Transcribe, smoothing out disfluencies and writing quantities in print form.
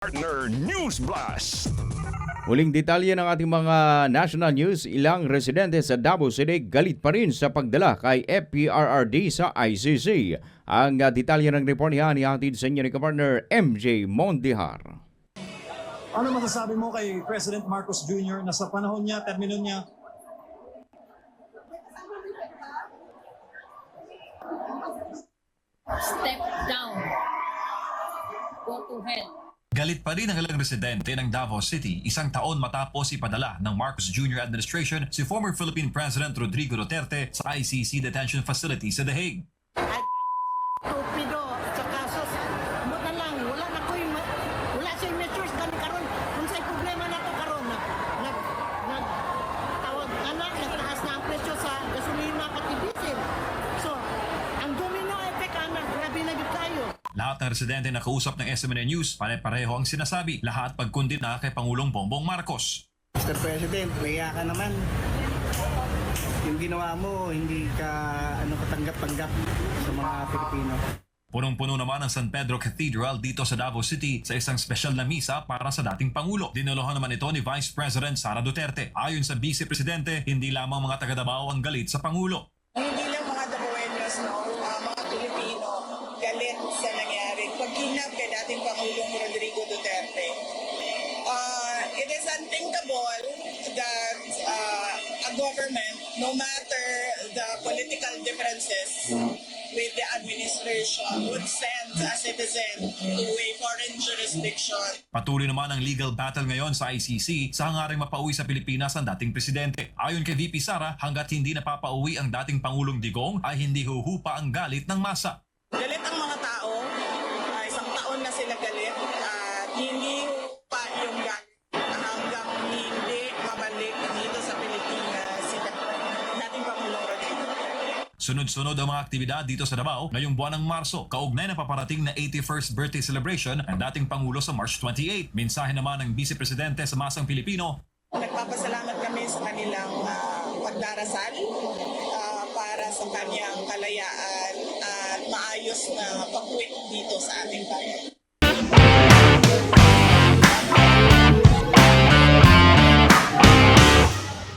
Partner News Blast. Huling detalye ng ating mga national news, ilang residente sa Davao City galit pa rin sa pagdala kay FPRRD sa ICC. Ang detalye ng report niya ni hatid sa inyo ni kapartner MJ Mondihar. Ano masasabi mo kay President Marcos Jr. na sa panahon niya, termino niya, step down, go to hell. Galit pa rin ang ilang residente ng Davao City isang taon matapos ipadala ng Marcos Jr. administration si former Philippine President Rodrigo Duterte sa ICC detention facility sa The Hague. Stupido sa kasos mo na lang wala siyang measures kami karon kung sa'y problema na to karon tawag anak nagtaas na ang presyo sa gasolina pati diesel, so ang domino effect anak grabe na gid kayo. Lahat ng residente na kausap ng SMNA News pare-pareho ang sinasabi, lahat pagkundina kay Pangulong Bongbong Marcos. Mr. President, maya ka naman. Yung ginawa mo, hindi ka katanggap-tanggap sa mga Pilipino. Punong-puno naman ang San Pedro Cathedral dito sa Davao City sa isang special na misa para sa dating Pangulo. Dinalohan naman ito ni Vice President Sara Duterte. Ayon sa Vice Presidente, hindi lamang mga taga-Davao ang galit sa Pangulo. Hindi lang mga Davaoenos, mga Pilipino, galit sa nangyari. Pag-kidnap kay dating Pangulong Rodrigo Duterte. It is unthinkable that a government, no matter the political differences with the administration, would send a citizen to a foreign jurisdiction. Patuloy naman ang legal battle ngayon sa ICC sa hangaring mapauwi sa Pilipinas ang dating presidente. Ayon kay VP Sara, hanggat hindi napapauwi ang dating Pangulong Digong ay hindi huhupa ang galit ng masa. Galit ang mga tao, isang taon na sila galit at hindi pa yung galit hanggang hindi mabalik dito sa Pilipinas si dating Pangulong Rodrigo. Sunod-sunod ang mga aktibidad dito sa Davao ngayong buwan ng Marso. Kaugnay na paparating na 81st birthday celebration ang dating Pangulo sa March 28. Mensahe naman ng Vice Presidente sa masang Pilipino. Nagpapasalamat kami sa kanilang pagdarasal para sa kanyang kalayaan at maayos na pag-uwi dito sa ating bayan.